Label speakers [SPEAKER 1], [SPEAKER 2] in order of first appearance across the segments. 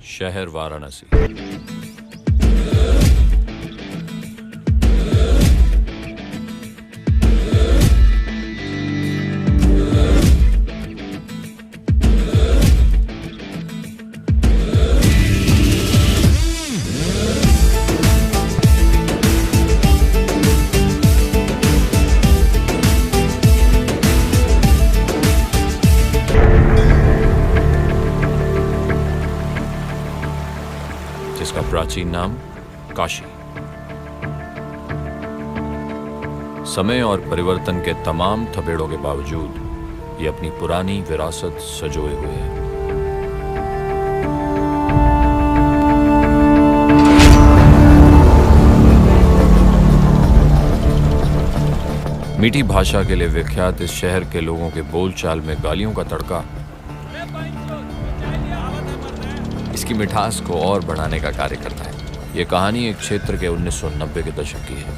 [SPEAKER 1] शहर वाराणसी। जिसका प्राचीन नाम काशी। समय और परिवर्तन के तमाम थपेड़ों के बावजूद ये अपनी पुरानी विरासत सजोए हुए है। मीठी भाषा के लिए विख्यात इस शहर के लोगों के बोलचाल में गालियों का तड़का इसकी मिठास को और बढ़ाने का कार्य करता है। यह कहानी एक क्षेत्र के 1990 के दशक की है।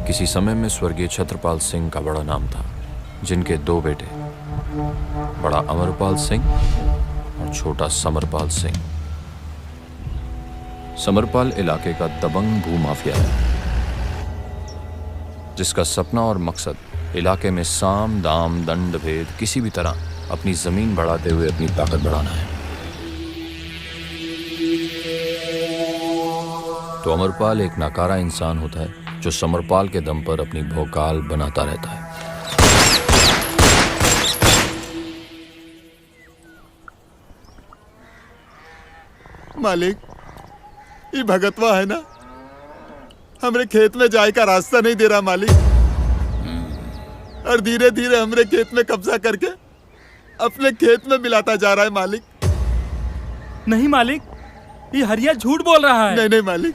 [SPEAKER 1] किसी समय में स्वर्गीय छत्रपाल सिंह का बड़ा नाम था, जिनके दो बेटे, बड़ा अमरपाल सिंह और छोटा समरपाल सिंह। समरपाल इलाके का दबंग भूमाफिया है, जिसका सपना और मकसद इलाके में साम दाम दंड भेद किसी भी तरह अपनी जमीन बढ़ाते हुए अपनी ताकत बढ़ाना है। तो अमरपाल एक नाकारा इंसान होता है जो समरपाल के दम पर अपनी भौकाल बनाता रहता है।
[SPEAKER 2] मालिक, ये भगतवा है ना, हमरे खेत में जाए का रास्ता नहीं दे रहा मालिक, और धीरे धीरे हमरे खेत में कब्जा करके अपने खेत में मिलाता जा रहा है मालिक।
[SPEAKER 3] नहीं मालिक, ये हरिया झूठ बोल रहा है।
[SPEAKER 2] नहीं नहीं मालिक,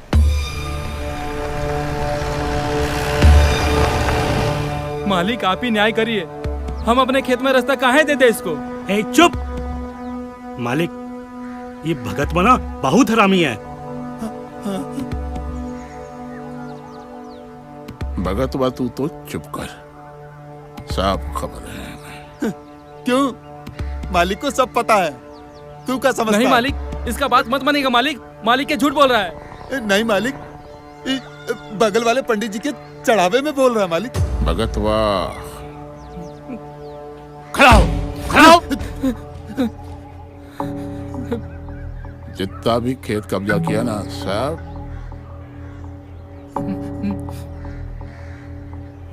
[SPEAKER 3] मालिक आप ही न्याय करिए, हम अपने खेत में रास्ता काहे दे इसको।
[SPEAKER 4] ए चुप मालिक, ये भगत बना बहुत हरामी है।
[SPEAKER 5] भगत बा तू तो चुप कर, साफ खबर है।
[SPEAKER 2] क्यों? मालिक को सब पता है, तू क्या समझता?
[SPEAKER 3] नहीं मालिक, इसका बात मत मानेगा मालिक, मालिक के झूठ बोल रहा है।
[SPEAKER 2] नहीं मालिक, बगल वाले पंडित जी के चढ़ावे में बोल रहा है मालिक।
[SPEAKER 5] भगत वाह, खड़ा हो, खड़ा हो। जितना भी खेत कब्जा किया ना सब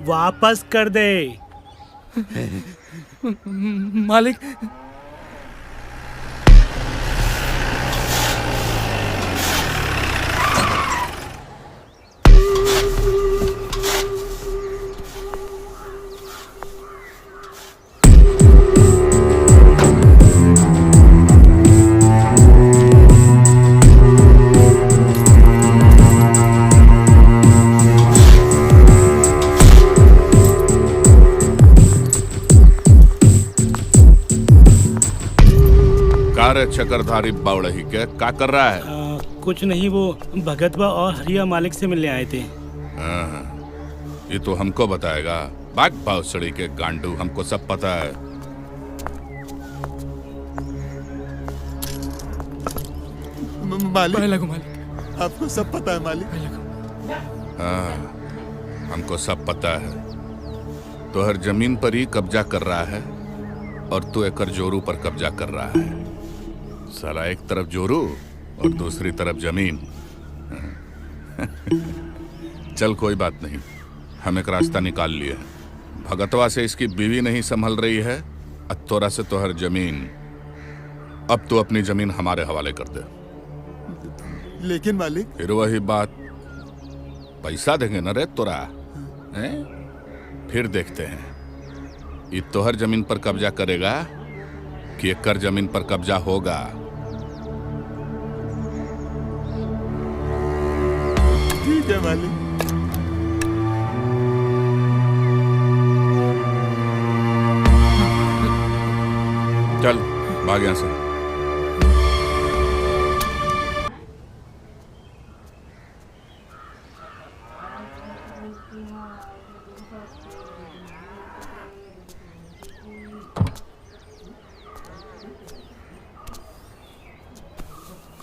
[SPEAKER 4] वापस कर दे।
[SPEAKER 3] मालिक,
[SPEAKER 5] चक्रधारी बावड़ही के क्या कर रहा है?
[SPEAKER 4] कुछ नहीं, वो भगतवा और हरिया मालिक से मिलने आए थे।
[SPEAKER 5] ये तो हमको बताएगा। बाग बावसड़ी के गांडू, हमको सब पता है।
[SPEAKER 2] मालिक, आपको सब पता है मालिक।
[SPEAKER 5] हाँ, हमको सब पता है। तो हर जमीन पर ही कब्जा कर रहा है और तू एकर जोरू पर कब्जा कर रहा है। साला एक तरफ जोरू और दूसरी तरफ जमीन। चल कोई बात नहीं, हम एक रास्ता निकाल लिए। भगतवा से इसकी बीवी नहीं संभल रही है, अतोरा से तो हर जमीन। अब तू अपनी जमीन हमारे हवाले कर दे।
[SPEAKER 2] लेकिन मालिक,
[SPEAKER 5] फिर वही बात, पैसा देंगे ना रे तोरा, फिर देखते हैं ये तोहर जमीन पर कब्जा करेगा कि एकर जमीन पर कब्जा होगा।
[SPEAKER 2] ठीक है मालिक।
[SPEAKER 5] चल भाग यहां से।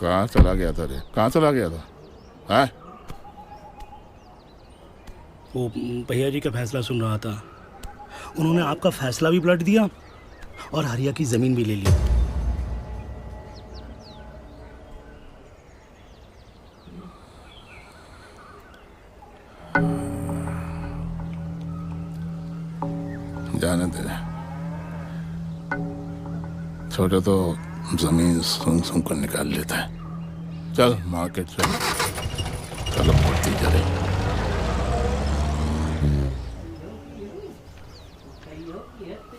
[SPEAKER 5] कहाँ चला गया था रे? कहाँ चला गया था? हैं?
[SPEAKER 4] वो भैया जी का फैसला सुन रहा था। उन्होंने आपका फैसला भी पलट दिया और हरिया की जमीन भी ले ली।
[SPEAKER 5] जाने दे, छोटे तो जमीन सूंघ सूंघ कर निकाल लेता है। चल मार्केट चल, चलो पूर्ति करें।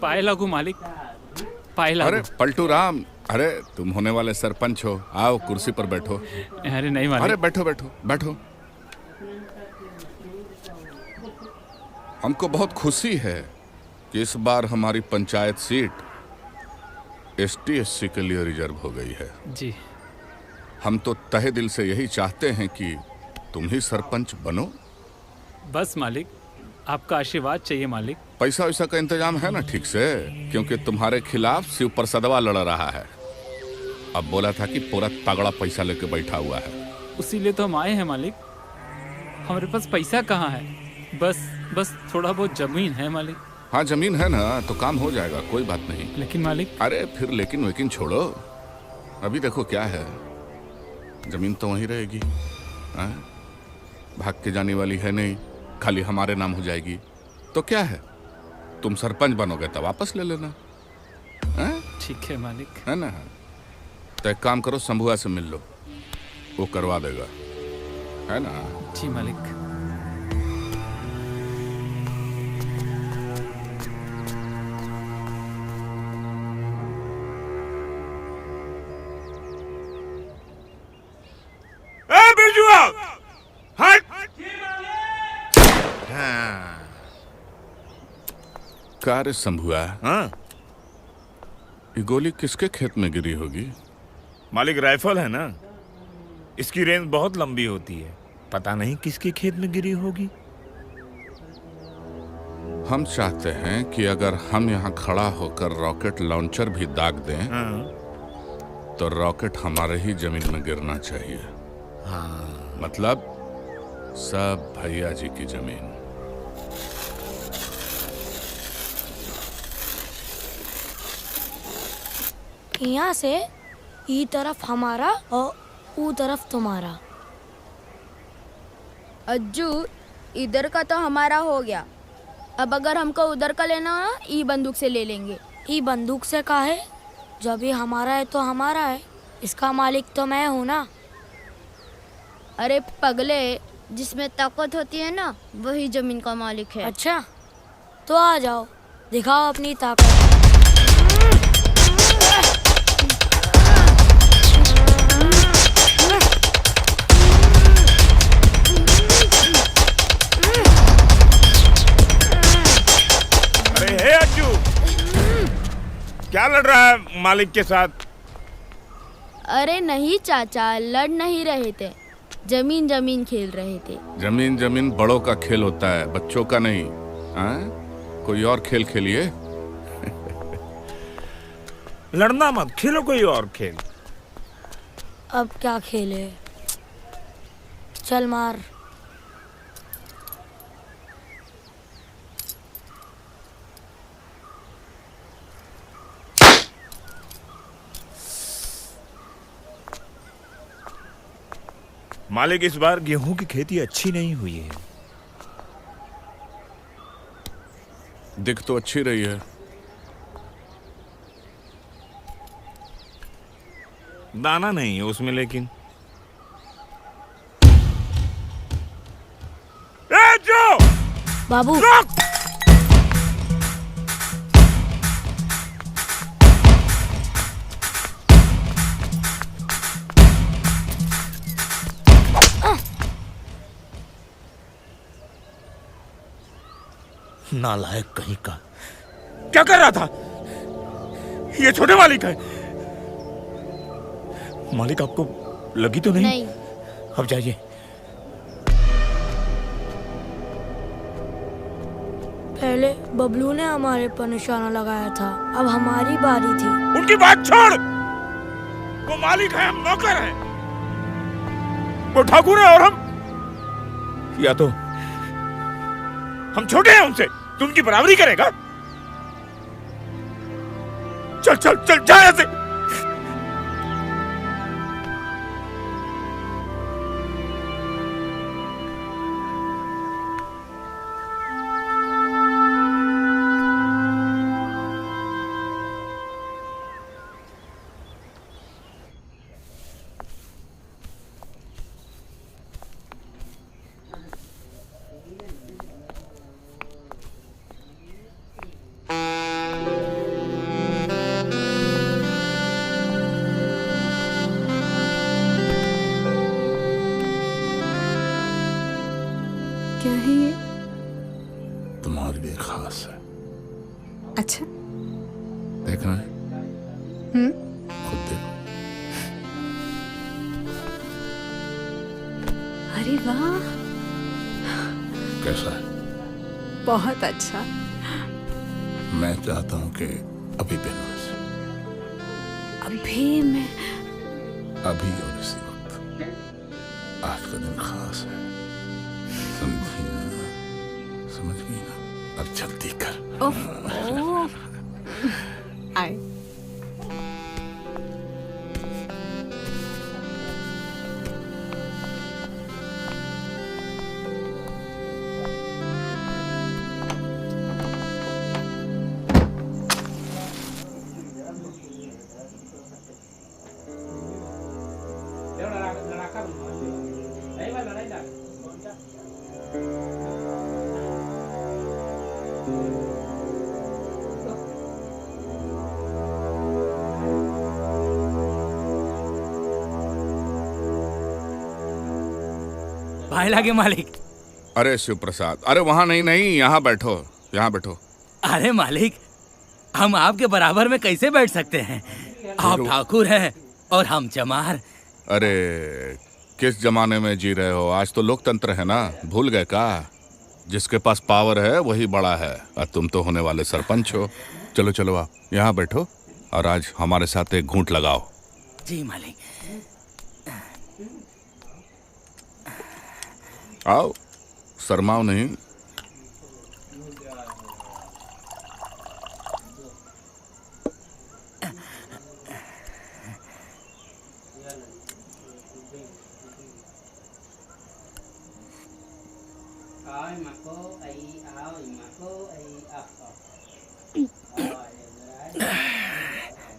[SPEAKER 3] पाए लागू मालिक, पाए लागू।
[SPEAKER 5] अरे पलटू राम, अरे तुम होने वाले सरपंच हो, आओ कुर्सी पर बैठो।
[SPEAKER 3] अरे नहीं
[SPEAKER 5] अरे
[SPEAKER 3] मालिक।
[SPEAKER 5] बैठो बैठो बैठो। हमको बहुत खुशी है कि इस बार हमारी पंचायत सीट ST/SC के लिए रिजर्व हो गई है।
[SPEAKER 3] जी
[SPEAKER 5] हम तो तहे दिल से यही चाहते हैं कि तुम ही सरपंच बनो।
[SPEAKER 3] बस मालिक, आपका आशीर्वाद चाहिए मालिक।
[SPEAKER 5] पैसा वैसा का इंतजाम है ना ठीक से? क्योंकि तुम्हारे खिलाफ शिव प्रसादवा लड़ रहा है। अब बोला था कि पूरा तगड़ा पैसा लेके बैठा हुआ है।
[SPEAKER 3] उसीलिए तो हम आए हैं मालिक। हमारे पास पैसा कहाँ है? बस थोड़ा बहुत जमीन है मालिक।
[SPEAKER 5] हाँ जमीन है ना, तो काम हो जाएगा, कोई बात नहीं।
[SPEAKER 3] लेकिन मालिक।
[SPEAKER 5] अरे फिर लेकिन वेकिन छोड़ो, अभी देखो क्या है, जमीन तो वहीं रहेगी। हाँ? भाग के जाने वाली है नहीं, खाली हमारे नाम हो जाएगी। तो क्या है, तुम सरपंच बनोगे तो वापस ले लेना। हाँ?
[SPEAKER 3] ठीक है मालिक।
[SPEAKER 5] है ना? तो एक काम करो, शंभुआ से मिल लो, वो करवा देगा, है ना?
[SPEAKER 3] जी मालिक।
[SPEAKER 5] कार्य शंभुआ,
[SPEAKER 6] हाँ
[SPEAKER 5] ये गोली किसके खेत में गिरी होगी?
[SPEAKER 6] मालिक, राइफल है ना, इसकी रेंज बहुत लंबी होती है, पता नहीं किसके खेत में गिरी होगी।
[SPEAKER 5] हम चाहते हैं कि अगर हम यहाँ खड़ा होकर रॉकेट लॉन्चर भी दाग दें,
[SPEAKER 6] हाँ।
[SPEAKER 5] तो रॉकेट हमारे ही जमीन में गिरना चाहिए।
[SPEAKER 6] हाँ।
[SPEAKER 5] मतलब सब भैया जी की जमीन।
[SPEAKER 7] यहाँ से ई तरफ हमारा और ऊ तरफ तुम्हारा।
[SPEAKER 8] अज्जू, इधर का तो हमारा हो गया, अब अगर हमको उधर का लेना हो ई बंदूक से ले लेंगे।
[SPEAKER 7] ई बंदूक से का है? जब ये हमारा है तो हमारा है, इसका मालिक तो मैं हूँ ना।
[SPEAKER 8] अरे पगले, जिसमें ताकत होती है ना वही जमीन का मालिक है।
[SPEAKER 7] अच्छा तो आ जाओ, दिखाओ अपनी ताकत।
[SPEAKER 6] अरे हे अज्जू, क्या लड़ रहा है मालिक के साथ?
[SPEAKER 8] अरे नहीं चाचा, लड़ नहीं रहे थे, जमीन जमीन खेल रहे थे।
[SPEAKER 5] जमीन जमीन बड़ों का खेल होता है, बच्चों का नहीं। हाँ? कोई और खेल खेलिए।
[SPEAKER 6] लड़ना मत, खेलो कोई और खेल।
[SPEAKER 7] अब क्या खेले? चल मार।
[SPEAKER 6] मालिक, इस बार गेहूं की खेती अच्छी नहीं हुई है।
[SPEAKER 5] दिख तो अच्छी रही है।
[SPEAKER 6] दाना नहीं है उसमें, लेकिन जो
[SPEAKER 7] बाबू
[SPEAKER 6] नालायक कहीं का, क्या कर रहा था? ये छोटे मालिक है। मालिक आपको लगी तो नहीं?
[SPEAKER 8] नहीं।
[SPEAKER 6] अब जाइए।
[SPEAKER 7] पहले बबलू ने हमारे पर निशाना लगाया था, अब हमारी बारी थी।
[SPEAKER 6] उनकी बात छोड़, वो मालिक है, हम नौकर हैं। वो ठाकुर है और हम, या तो हम छोटे हैं उनसे, तू उनकी बराबरी करेगा? चल चल चल जा यहाँ से।
[SPEAKER 9] क्या है ये?
[SPEAKER 5] तुम्हारे लिए खास है।
[SPEAKER 9] अच्छा।
[SPEAKER 5] देखना है? खुद देखो।
[SPEAKER 9] अरे वाह,
[SPEAKER 5] कैसा है?
[SPEAKER 9] बहुत अच्छा।
[SPEAKER 5] मैं चाहता हूँ कि अभी पहनो इसे।
[SPEAKER 9] अभी मैं
[SPEAKER 5] अभी और इसी वक्त। आज का दिन खास है, समझी ना? समझ गई ना? अब जल्दी कर।
[SPEAKER 9] ओह आए।
[SPEAKER 4] भाई लागे मालिक।
[SPEAKER 5] अरे शिव प्रसाद, अरे वहां नहीं नहीं, यहाँ बैठो, यहाँ बैठो।
[SPEAKER 4] अरे मालिक, हम आपके बराबर में कैसे बैठ सकते हैं? आप ठाकुर हैं और हम चमार।
[SPEAKER 5] अरे किस जमाने में जी रहे हो? आज तो लोकतंत्र है ना, भूल गए का? जिसके पास पावर है वही बड़ा है, और तुम तो होने वाले सरपंच हो। चलो चलो आप यहाँ बैठो और आज हमारे साथ एक घूंट लगाओ।
[SPEAKER 4] जी मालिक।
[SPEAKER 5] आओ, शर्माओ नहीं।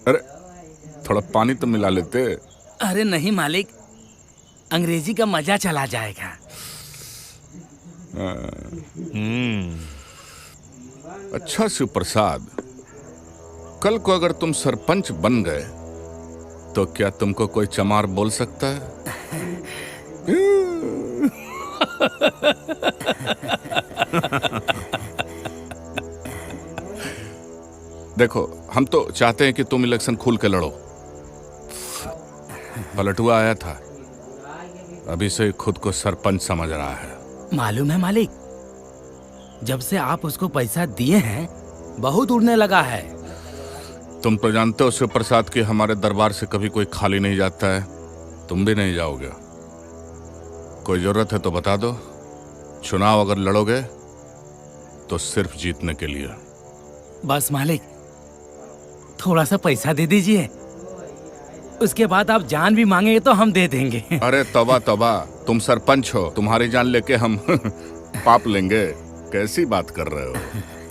[SPEAKER 5] अरे थोड़ा पानी तो मिला लेते।
[SPEAKER 4] अरे नहीं मालिक, अंग्रेजी का मजा चला जाएगा।
[SPEAKER 5] अच्छा शिव प्रसाद, कल को अगर तुम सरपंच बन गए तो क्या तुमको कोई चमार बोल सकता है? देखो, हम तो चाहते हैं कि तुम इलेक्शन खुल के लड़ो। पलटुआ आया था, अभी से खुद को सरपंच समझ रहा है।
[SPEAKER 4] मालूम है मालिक, जब से आप उसको पैसा दिए हैं बहुत उड़ने लगा है।
[SPEAKER 5] तुम तो जानते हो शिव प्रसाद कि हमारे दरबार से कभी कोई खाली नहीं जाता है। तुम भी नहीं जाओगे। कोई जरूरत है तो बता दो। चुनाव अगर लड़ोगे तो सिर्फ जीतने के लिए।
[SPEAKER 4] बस मालिक, थोड़ा सा पैसा दे दीजिए, उसके बाद आप जान भी मांगेंगे तो हम दे देंगे।
[SPEAKER 5] अरे तौबा तौबा, तुम सरपंच हो, तुम्हारी जान लेके हम पाप लेंगे? कैसी बात कर रहे हो?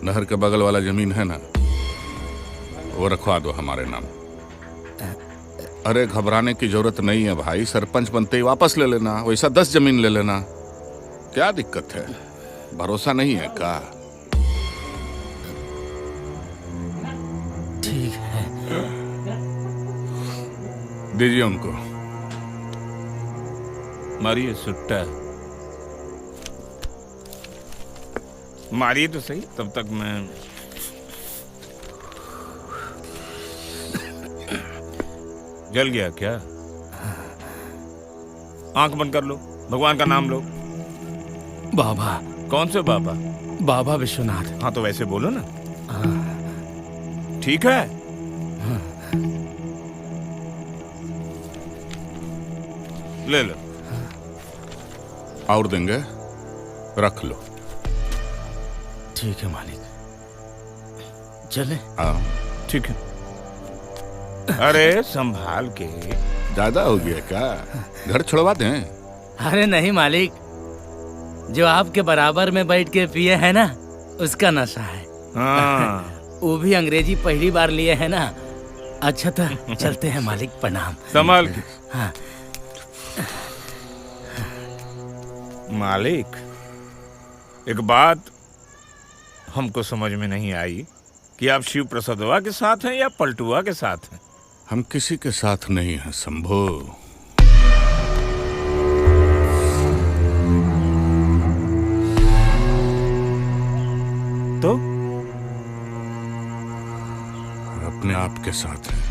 [SPEAKER 5] नहर के बगल वाला जमीन है ना, वो रखवा दो हमारे नाम। अरे घबराने की जरूरत नहीं है भाई, सरपंच बनते ही वापस ले लेना, वैसा 10 जमीन ले लेना। क्या दिक्कत है? भरोसा नहीं है का?
[SPEAKER 4] ठीक है,
[SPEAKER 5] दीजिए उनको।
[SPEAKER 6] मारिए सुट्टा, मारिए तो सही, तब तक मैं जल गया क्या? आंख बंद कर लो, भगवान का नाम लो।
[SPEAKER 4] बाबा।
[SPEAKER 6] कौन से बाबा?
[SPEAKER 4] बाबा विश्वनाथ।
[SPEAKER 6] हाँ तो वैसे बोलो ना। ठीक है। ले लो।
[SPEAKER 5] और देंगे, रख लो।
[SPEAKER 4] ठीक है मालिक, चले।
[SPEAKER 5] हाँ,
[SPEAKER 6] ठीक है। अरे संभाल के।
[SPEAKER 5] ज्यादा हो गया क्या? घर छुड़वा दें?
[SPEAKER 4] अरे नहीं मालिक, जो आपके बराबर में बैठ के पिए है ना, उसका नशा है।
[SPEAKER 6] हाँ।
[SPEAKER 4] वो भी अंग्रेजी पहली बार लिए है ना। अच्छा तो चलते हैं मालिक, प्रणाम।
[SPEAKER 6] संभाल के।
[SPEAKER 4] हाँ
[SPEAKER 6] मालिक, एक बात हमको समझ में नहीं आई कि आप शिव प्रसादवा के साथ हैं या पलटुआ के साथ हैं।
[SPEAKER 5] हम किसी के साथ नहीं हैं शंभू।
[SPEAKER 6] तो
[SPEAKER 5] अपने आप के साथ हैं।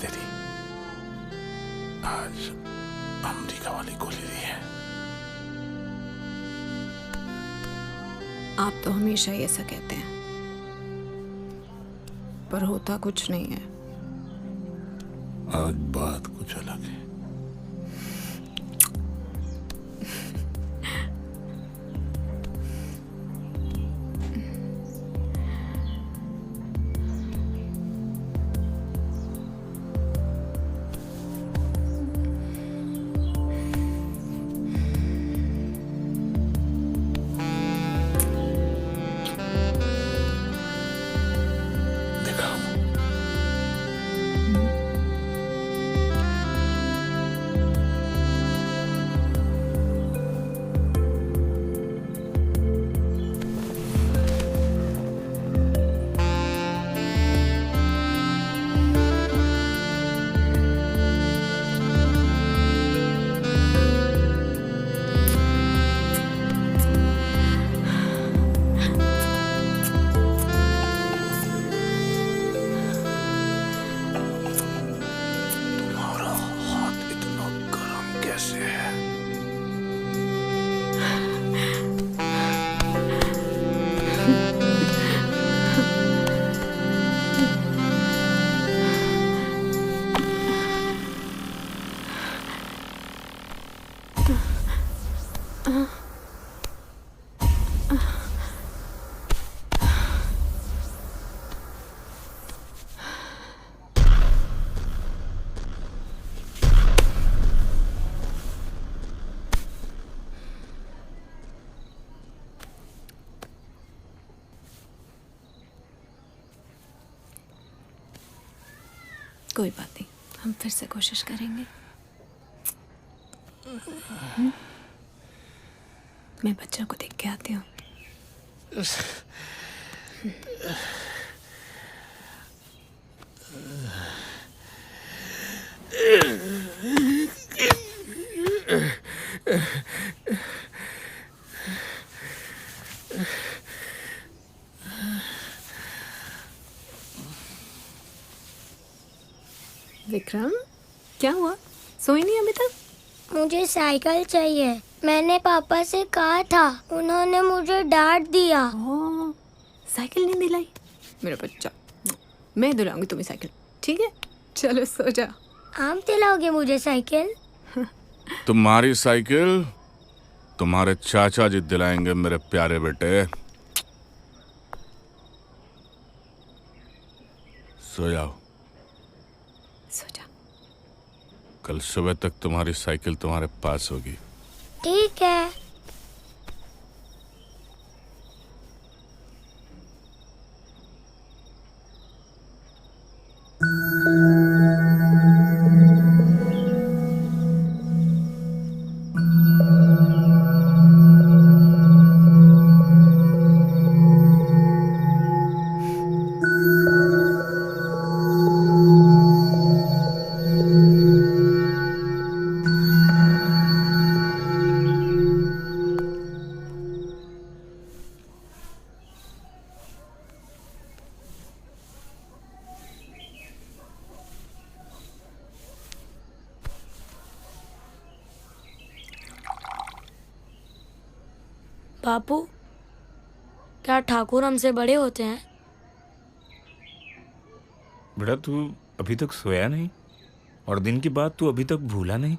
[SPEAKER 5] तेरी आज अमेरिका वाली गोली दी है।
[SPEAKER 9] आप तो हमेशा ही ऐसा कहते हैं, पर होता कुछ नहीं है।
[SPEAKER 5] आज बात कुछ अलग है।
[SPEAKER 9] कोई बात नहीं, हम फिर से कोशिश करेंगे। मैं बच्चों को देख के आती हूँ। विक्रम, क्या हुआ? सोई नहीं अभी तक?
[SPEAKER 7] मुझे साइकिल चाहिए। मैंने पापा से कहा था, उन्होंने मुझे डांट दिया।
[SPEAKER 9] ओह, साइकिल नहीं दिलाई? मेरा बच्चा, मैं दिलाऊंगी तुम्हें साइकिल, ठीक है? चलो सो जा।
[SPEAKER 7] आप दिलाओगे मुझे साइकिल?
[SPEAKER 5] तुम्हारी साइकिल तुम्हारे चाचा जी दिलाएंगे मेरे प्यारे बेटे। सो जाओ।
[SPEAKER 9] सो जा।
[SPEAKER 5] कल सुबह तक तुम्हारी साइकिल तुम्हारे पास होगी।
[SPEAKER 7] ठीक है। बापू, क्या ठाकुर हमसे बड़े होते हैं?
[SPEAKER 6] बेटा तू अभी तक सोया नहीं और दिन की बात तू अभी तक भूला नहीं।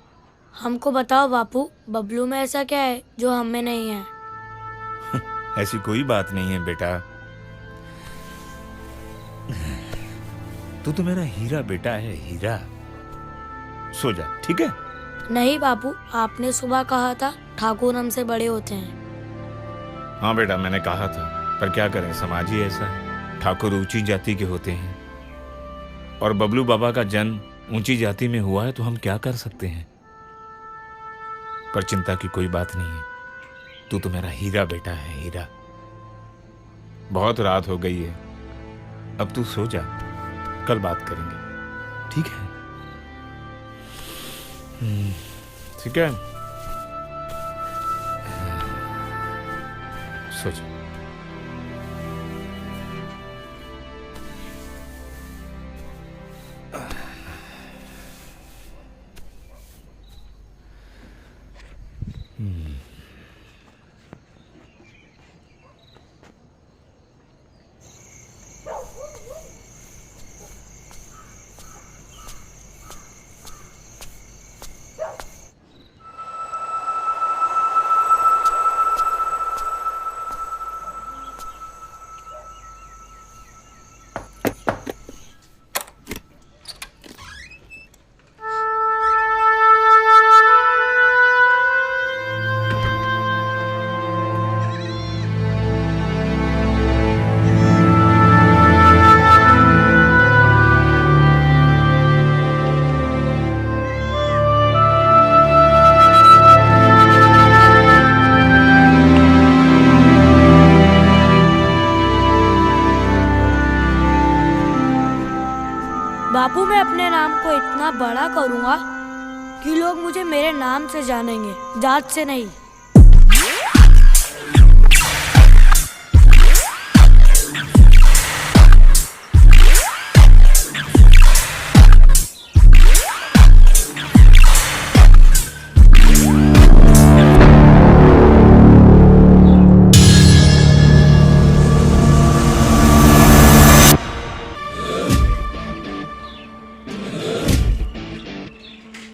[SPEAKER 7] हमको बताओ बापू, बबलू में ऐसा क्या है जो हम में नहीं है?
[SPEAKER 6] ऐसी कोई बात नहीं है बेटा। तू तो मेरा हीरा बेटा है, हीरा। सो जा, ठीक है?
[SPEAKER 7] नहीं बापू, आपने सुबह कहा था ठाकुर हमसे बड़े होते हैं।
[SPEAKER 6] हाँ बेटा, मैंने कहा था, पर क्या करें, समाज ही ऐसा है। ठाकुर ऊंची जाति के होते हैं और बबलू बाबा का जन्म ऊंची जाति में हुआ है, तो हम क्या कर सकते हैं। पर चिंता की कोई बात नहीं है, तू तो मेरा हीरा बेटा है, हीरा। बहुत रात हो गई है, अब तू सो जा, कल बात करेंगे, ठीक है? ठीक है, सो जा।
[SPEAKER 7] बापू, मैं अपने नाम को इतना बड़ा करूंगा कि लोग मुझे मेरे नाम से जानेंगे, जात से नहीं।